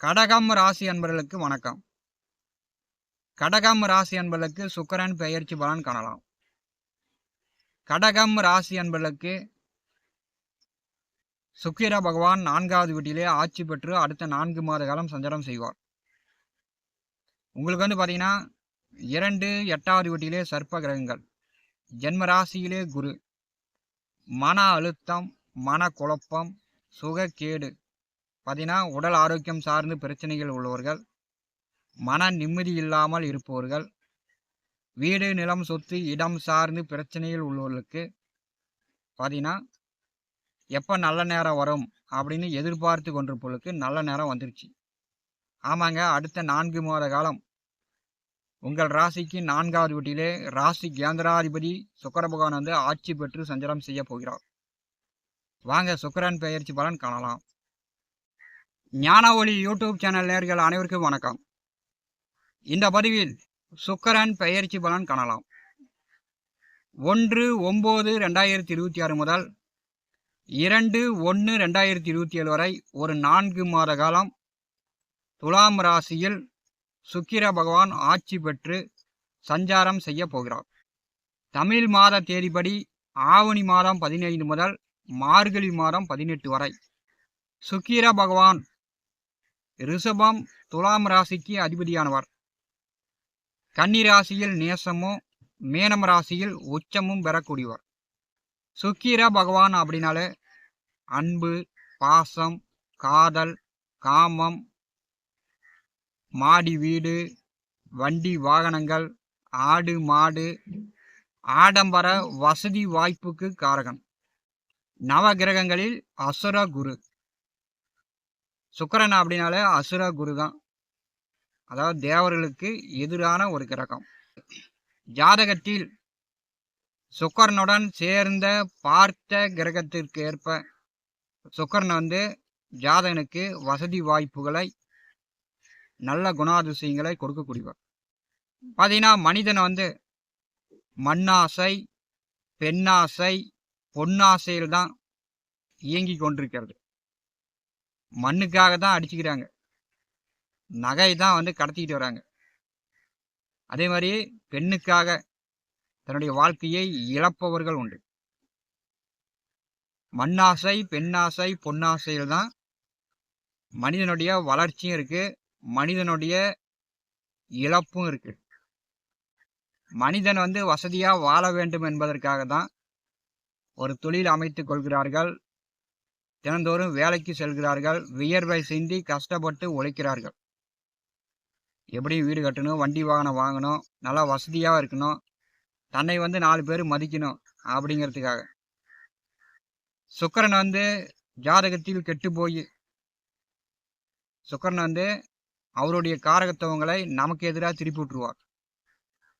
கடகம் ராசி அன்பர்களுக்கு வணக்கம். கடகம் ராசி அன்பர்களுக்கு சுக்கிரன் பெயர்ச்சி பலன் காணலாம். கடகம் ராசி அன்பர்களுக்கு சுக்கிர பகவான் 4வது வீட்டிலே ஆட்சி பெற்று அடுத்த 4 மாத காலம் சஞ்சாரம் செய்வார். உங்களுக்கு பார்த்தீங்கன்னா 2, 8வது வீட்டிலே சர்ப்ப கிரகங்கள், ஜென்ம ராசியிலே குரு, மன அழுத்தம், மன குழப்பம், சுகக்கேடு பார்த்தீங்கன்னா உடல் ஆரோக்கியம் சார்ந்து பிரச்சனைகள் உள்ளவர்கள், மன நிம்மதி இல்லாமல் இருப்பவர்கள், வீடு நிலம் சொத்து இடம் சார்ந்து பிரச்சனைகள் உள்ளவர்களுக்கு பார்த்தீங்கன்னா எப்போ நல்ல நேரம் வரும் அப்படின்னு எதிர்பார்த்து கொண்டிருப்பவர்களுக்கு நல்ல நேரம் வந்துருச்சு. ஆமாங்க, அடுத்த 4 மாத காலம் உங்கள் ராசிக்கு 4வது வீட்டிலே ராசி கேந்திராதிபதி சுக்கிர பகவான் ஆட்சி பெற்று சஞ்சாரம் செய்ய போகிறார். வாங்க சுக்கிரன் பெயர்ச்சி பலன் காணலாம். ஞான ஒளி யூடியூப் சேனல் நேயர்கள் அனைவருக்கும் வணக்கம். இந்த பதிவில் சுக்கிரன் பெயர்ச்சி பலன் காணலாம். 1/9/2026 முதல் 2/1/2027 வரை ஒரு 4 மாத காலம் துலாம் ராசியில் சுக்கிர பகவான் ஆட்சி பெற்று சஞ்சாரம் செய்ய போகிறார். தமிழ் மாத தேதிப்படி ஆவணி மாதம் 15 முதல் மார்கழி மாதம் 18 வரை சுக்கிர பகவான் ரிஷபம் துலாம் ராசிக்கு அதிபதியானவர். கன்னி ராசியில் நேசமும் மேனம் ராசியில் உச்சமும் பெறக்கூடியவர். சுக்கிர பகவான் அப்படின்னாலே அன்பு, பாசம், காதல், காமம், மாடி வீடு, வண்டி வாகனங்கள், ஆடு மாடு, ஆடம்பர வசதி வாய்ப்புக்கு காரகன். நவ கிரகங்களில் அசுர குரு. சுக்கிரன் அப்படின்னாலே அசுர குரு தான், அதாவது தேவர்களுக்கு எதிரான ஒரு கிரகம். ஜாதகத்தில் சுக்கிரனுடன் சேர்ந்த பார்த்த கிரகத்திற்கு ஏற்ப சுக்கிரன் ஜாதகனுக்கு வசதி வாய்ப்புகளை, நல்ல குணாதிசயங்களை கொடுக்கக்கூடியவர். பார்த்தீங்கன்னா மனிதன் மண்ணாசை, பெண்ணாசை, பொன்னாசையில் தான் இயங்கி கொண்டிருக்கிறது. மண்ணுக்காக தான் அடிச்சுக்கிறாங்க, நகை தான் கடத்திக்கிட்டு வராங்க. அதே மாதிரி பெண்ணுக்காக தன்னுடைய வாழ்க்கையை இழப்பவர்கள் உண்டு. மண்ணாசை, பெண்ணாசை, பொன்னாசையில் தான் மனிதனுடைய வளர்ச்சியும் இருக்கு, மனிதனுடைய இழப்பும் இருக்கு. மனிதன் வசதியா வாழ வேண்டும் என்பதற்காக தான் ஒரு தொழில் அமைத்துக் கொள்கிறார்கள், தினந்தோறும் வேலைக்கு செல்கிறார்கள், வியர்வை சிந்தி கஷ்டப்பட்டு உழைக்கிறார்கள். எப்படி வீடு கட்டணும், வண்டி வாகனம் வாங்கணும், நல்லா வசதியாக இருக்கணும், தன்னை 4 பேர் மதிக்கணும் அப்படிங்கிறதுக்காக. சுக்கிரன் ஜாதகத்தில் கெட்டு போய் சுக்கிரன் அவருடைய காரகத்துவங்களை நமக்கு எதிராக திருப்பி விட்டுருவார்.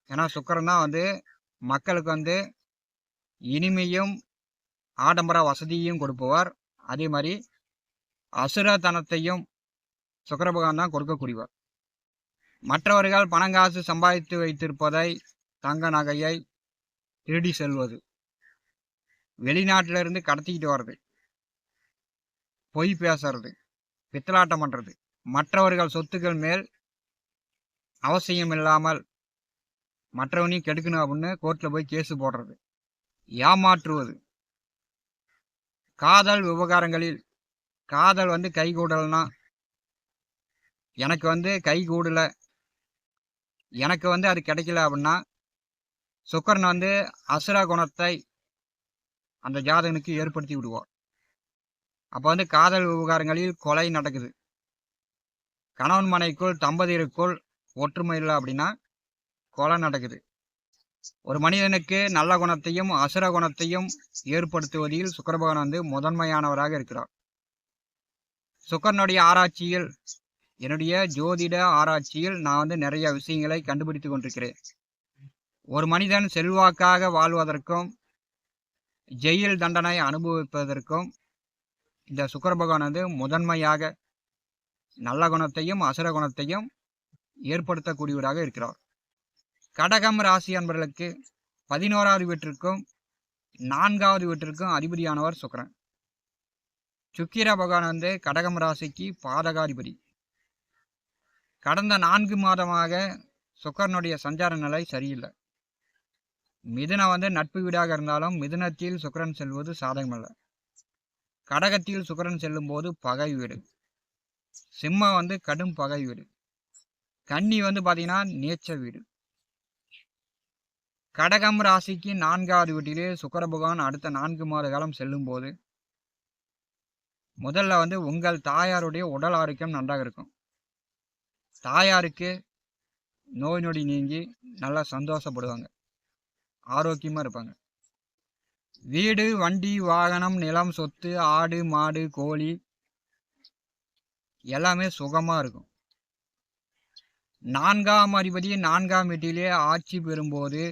ஏன்னா சுக்கிரன் தான் மக்களுக்கு இனிமையும் ஆடம்பர வசதியும் கொடுப்பவர். அதே மாதிரி அசுரத்தனத்தையும் சுக்கிர பகவான் தான் கொடுக்கக்கூடியவர். மற்றவர்கள் பணங்காசு சம்பாதித்து வைத்திருப்பதை, தங்க நகையை திருடி செல்வது, வெளிநாட்டிலிருந்து கடத்திக்கிட்டு வர்றது, பொய் பேசுறது, பித்தலாட்டம் பண்ணுறது, மற்றவர்கள் சொத்துக்கள் மேல் அவசியம் இல்லாமல் மற்றவனையும் கெடுக்கணும் அப்படின்னு கோர்ட்டில் போய் கேஸு போடுறது, ஏமாற்றுவது, காதல் விவகாரங்களில் காதல் கைகூடலைன்னா எனக்கு கைகூடலை, எனக்கு அது கிடைக்கல அப்படின்னா சுக்கிரன் அசுர குணத்தை அந்த ஜாதகனுக்கு ஏற்படுத்தி விடுவார். அப்போ காதல் விவகாரங்களில் கொலை நடக்குது, கணவன் மனைக்குள் தம்பதியருக்குள் ஒற்றுமை இல்லை அப்படின்னா கொலை நடக்குது. ஒரு மனிதனுக்கு நல்ல குணத்தையும் அசுர குணத்தையும் ஏற்படுத்துவதில் சுக்கிர பகவான் முதன்மையானவராக இருக்கிறார். சுக்கிரனுடைய ஆராய்ச்சியில், என்னுடைய ஜோதிட ஆராய்ச்சியில் நான் நிறைய விஷயங்களை கண்டுபிடித்து கொண்டிருக்கிறேன். ஒரு மனிதன் செல்வாக்காக வாழ்வதற்கும் ஜெயில் தண்டனை அனுபவிப்பதற்கும் இந்த சுக்கிர பகவான் முதன்மையாக நல்ல குணத்தையும் அசுர குணத்தையும் ஏற்படுத்தக்கூடியவராக இருக்கிறார். கடகம் ராசி அன்பர்களுக்கு 11வது வீட்டிற்கும் 4வது வீட்டிற்கும் அதிபதியானவர் சுக்கிரன். சுக்கிர பகவான் கடகம் ராசிக்கு பாதகாதிபதி. கடந்த 4 மாதமாக சுக்கிரனுடைய சஞ்சார நிலை சரியில்லை. மிதுனம் வந்து நட்பு வீடாக இருந்தாலும் மிதுனத்தில் சுக்கிரன் செல்வது சாதகமல்ல. கடகத்தில் சுக்கிரன் செல்லும் போது பகை வீடு. சிம்மம் வந்து கடும் பகை வீடு. கன்னி வந்து பாத்தீங்கன்னா நீச்ச வீடு. கடகம் ராசிக்கு 4வது வீட்டிலே சுக்கிர பகவான் அடுத்த 4 மாத காலம் செல்லும் போது முதல்ல வந்து உங்கள் தாயாருடைய உடல் ஆரோக்கியம் நன்றாக இருக்கும். தாயாருக்கு நோய் நொடி நீங்கி நல்லா சந்தோஷப்படுவாங்க, ஆரோக்கியமா இருப்பாங்க. வீடு, வண்டி, வாகனம், நிலம், சொத்து, ஆடு, மாடு, கோழி எல்லாமே சுகமா இருக்கும். 4ஆம் அதிபதி 4ஆம் வீட்டிலே ஆட்சி பெறும்போது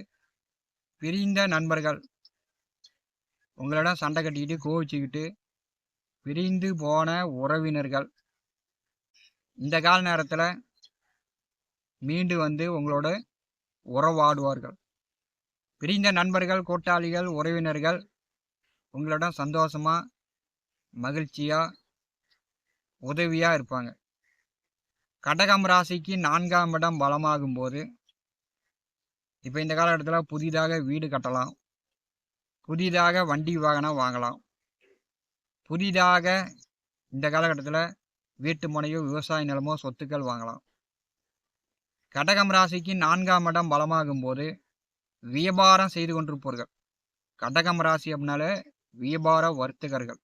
பிரிந்த நண்பர்கள் உங்களிடம் சண்டை கட்டிக்கிட்டு கோவிச்சுக்கிட்டு பிரிந்து போன உறவினர்கள் இந்த கால நேரத்தில் மீண்டு வந்து உங்களோட உறவாடுவார்கள். பிரிந்த நண்பர்கள், கூட்டாளிகள், உறவினர்கள் உங்களிடம் சந்தோஷமா மகிழ்ச்சியா உதவியா இருப்பாங்க. கடகம் ராசிக்கு 4ஆம் இடம் பலமாகும் போது இப்போ இந்த காலகட்டத்தில் புதிதாக வீடு கட்டலாம், புதிதாக வண்டி வாகனம் வாங்கலாம், புதிதாக இந்த காலகட்டத்தில் வீட்டு மனையோ விவசாய நிலமோ சொத்துக்கள் வாங்கலாம். கடகம் ராசிக்கு 4ஆம் இடம் பலமாகும் போது வியாபாரம் செய்து கொண்டிருப்பவர்கள், கடகம் ராசி அப்படின்னாலே வியாபார வர்த்தகர்கள்,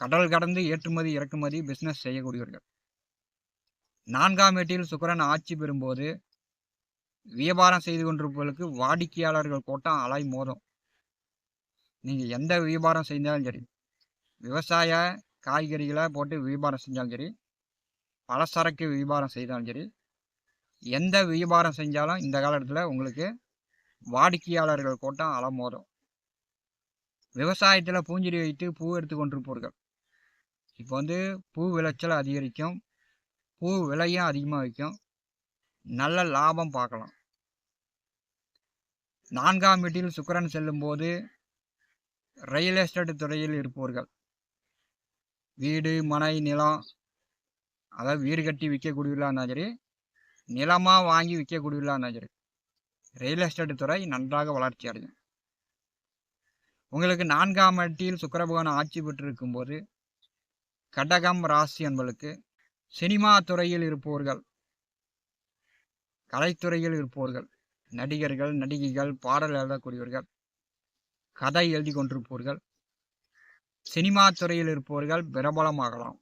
கடல் கடந்து ஏற்றுமதி இறக்குமதி பிஸ்னஸ் செய்யக்கூடியவர்கள். 4ஆம் வீட்டில் சுக்கிரன் ஆட்சி பெறும்போது வியாபாரம் செய்து கொண்டிருப்பவர்களுக்கு வாடிக்கையாளர்கள் கூட்டம் அலை மோதும். நீங்கள் எந்த வியாபாரம் செஞ்சாலும் சரி, விவசாய காய்கறிகளை போட்டு வியாபாரம் செஞ்சாலும் சரி, பலசரக்கு வியாபாரம் செய்தாலும் சரி, எந்த வியாபாரம் செஞ்சாலும் இந்த காலகட்டத்தில் உங்களுக்கு வாடிக்கையாளர்கள் கூட்டம் அலை மோதும். விவசாயத்தில் பூஞ்செடி வைத்து பூ எடுத்து கொண்டிருப்பவர்கள் இப்போ வந்து பூ விளைச்சல் அதிகரிக்கும், பூ விலையும் அதிகமாக வைக்கும், நல்ல லாபம் பார்க்கலாம். 4ஆம் வீட்டில் சுக்கிரன் செல்லும் போது ரியல் எஸ்டேட் துறையில் இருப்பவர்கள், வீடு மனை நிலம், அதாவது வீடு கட்டி விற்கக்கூடியவர்களாக இருந்தாலும் சரி, நிலமாக வாங்கி விற்கக்கூடியவர்களாக இருந்தாலும் சரி, ரியல் எஸ்டேட் துறை நன்றாக வளர்ச்சி அடையும். உங்களுக்கு 4ஆம் வீட்டில் சுக்கிர பகவான் ஆட்சி பெற்றிருக்கும் போது கடகம் ராசி என்பதற்கு சினிமா துறையில் இருப்பவர்கள், கலைத்துறையில் இருப்பவர்கள், நடிகர்கள், நடிகைகள், பாடல் எழுதக்கூடியவர்கள், கதை எழுதி கொண்டிருப்பவர்கள், சினிமா துறையில் இருப்பவர்கள் பிரபலமாகலாம்.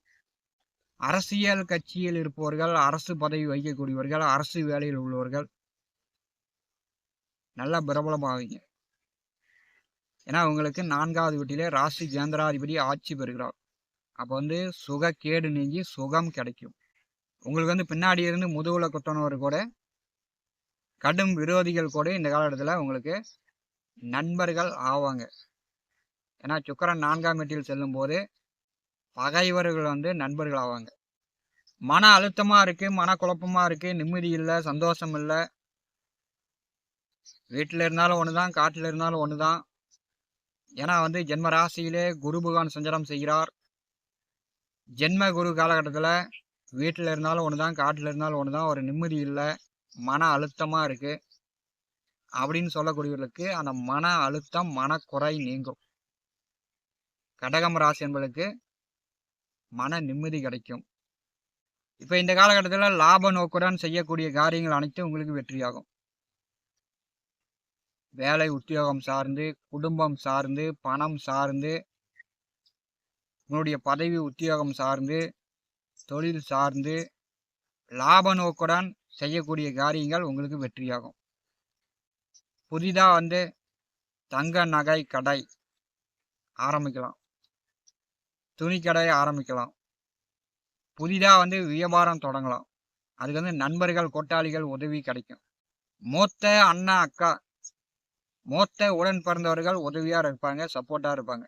அரசியல் கட்சியில் இருப்பவர்கள், அரசு பதவி வகிக்கக்கூடியவர்கள், அரசு வேலையில் உள்ளவர்கள் நல்ல பிரபலமாவீங்க. ஏன்னா உங்களுக்கு 4ஆவது வீட்டிலே ராசி கேந்திராதிபதி ஆட்சி பெறுகிறார். அப்போ வந்து சுக கேடு நீங்கி சுகம் கிடைக்கும். உங்களுக்கு வந்து பின்னாடி இருந்து முதுகுல குத்தனவர் கூட, கடும் விரோதிகள் கூட இந்த காலகட்டத்தில் உங்களுக்கு நண்பர்கள் ஆவாங்க. ஏன்னா சுக்கிரன் 4ஆம் வீட்டில் செல்லும் போது பகைவர்கள் வந்து நண்பர்கள் ஆவாங்க. மன அழுத்தமா இருக்கு, மன குழப்பமா இருக்கு, நிம்மதி இல்லை, சந்தோஷம் இல்லை, வீட்டில் இருந்தாலும் ஒண்ணுதான், காட்டில் இருந்தாலும் ஒண்ணுதான். ஏன்னா வந்து ஜென்ம ராசியிலே குரு பகவான் சஞ்சாரம் செய்கிறார். ஜென்ம குரு காலகட்டத்தில் வீட்டில் இருந்தாலும் ஒண்ணுதான், காட்டில் இருந்தாலும் ஒண்ணுதான், ஒரு நிம்மதி இல்லை, மன அழுத்தமா இருக்கு அப்படின்னு சொல்லக்கூடியவர்களுக்கு அந்த மன அழுத்தம் மனக்குறை நீங்கும். கடகம் ராசி என்பதற்கு மன நிம்மதி கிடைக்கும். இப்போ இந்த காலகட்டத்தில் லாப நோக்குடன் செய்யக்கூடிய காரியங்கள் அனைத்தும் உங்களுக்கு வெற்றியாகும். வேலை உத்தியோகம் சார்ந்து, குடும்பம் சார்ந்து, பணம் சார்ந்து, உங்களுடைய பதவி உத்தியோகம் சார்ந்து, தொழில் சார்ந்து லாப நோக்குடன் செய்யக்கூடிய காரியங்கள் உங்களுக்கு வெற்றியாகும். புதிதாக வந்து தங்க நகை கடை ஆரம்பிக்கலாம், துணி கடை ஆரம்பிக்கலாம், புதிதாக வந்து வியாபாரம் தொடங்கலாம். அதுக்கு வந்து நண்பர்கள் கூட்டாளிகள் உதவி கிடைக்கும். மூத்த அண்ணா அக்கா, மூத்த உடன் பிறந்தவர்கள் உதவியாக இருப்பாங்க, சப்போர்ட்டாக இருப்பாங்க.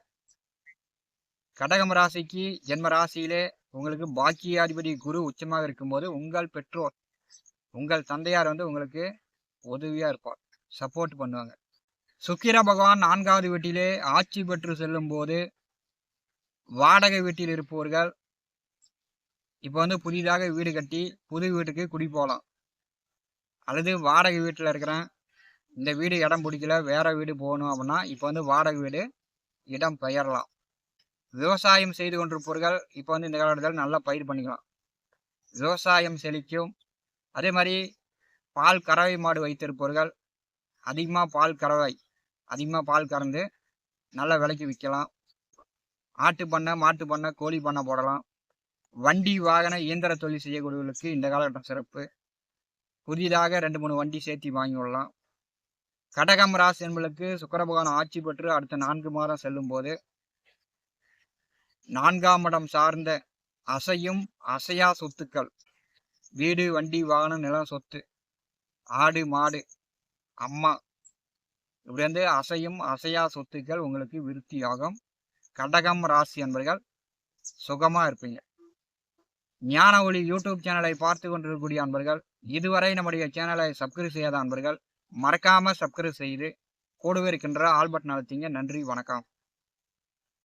கடகம் ராசிக்கு ஜென்ம ராசியிலே உங்களுக்கு பாக்கியாதிபதி குரு உச்சமாக இருக்கும்போது உங்கள் பெற்றோர், உங்கள் தந்தையார் வந்து உங்களுக்கு உதவியாக இருப்பார், சப்போர்ட் பண்ணுவாங்க. சுக்கிர பகவான் 4ஆவது வீட்டிலே ஆட்சி பெற்று செல்லும் போது வாடகை வீட்டில் இருப்பவர்கள், இப்போ வந்து புதிதாக வீடு கட்டி புது வீட்டுக்கு குடி போகலாம். அல்லது வாடகை வீட்டில் இருக்கிறேன், இந்த வீடு இடம் பிடிக்கல, வேற வீடு போகணும் அப்படின்னா இப்போ வந்து வாடகை வீடு இடம் பெயரலாம். விவசாயம் செய்து கொண்டிருப்பவர்கள் இப்போ வந்து இந்த காலகட்டத்தில் நல்லா பயிர் பண்ணிக்கலாம். விவசாயம் செழிக்கும். அதே மாதிரி பால் கறவை மாடு வைத்திருப்பவர்கள் அதிகமாக பால் கறந்து நல்ல விலைக்கு விற்கலாம். ஆட்டு பண்ணை, மாட்டு பண்ணை, கோழி பண்ணை போடலாம். வண்டி வாகன இயந்திர தொழில் செய்யக்கூடியவர்களுக்கு இந்த காலகட்டம் சிறப்பு. புதிதாக 2-3 வண்டி சேர்த்தி வாங்கி கொள்ளலாம். கடகம் ராசி என்பதற்கு சுக்கிர பகவான் ஆட்சி பெற்று அடுத்த 4 மாதம் செல்லும் போது 4ஆம் இடம் சார்ந்த அசையும் அசையா சொத்துக்கள், வீடு, வண்டி, வாகனம், நிலம், சொத்து, ஆடு, மாடு, அம்மா, இப்படி வந்து அசையும் அசையா சொத்துக்கள் உங்களுக்கு விருத்தியாகும். கடகம் ராசி என்பர்கள் சுகமா இருப்பீங்க. ஞான ஒளி யூடியூப் சேனலை பார்த்து கொண்டிருக்கக்கூடிய அன்பர்கள், இதுவரை நம்முடைய சேனலை சப்ஸ்கிரைப் செய்யாத அன்பர்கள் மறக்காம சப்ஸ்கிரைப் செய்து கூடவே இருக்கின்ற ஆல் பட்டன் அழுத்திங்க. நன்றி, வணக்கம்.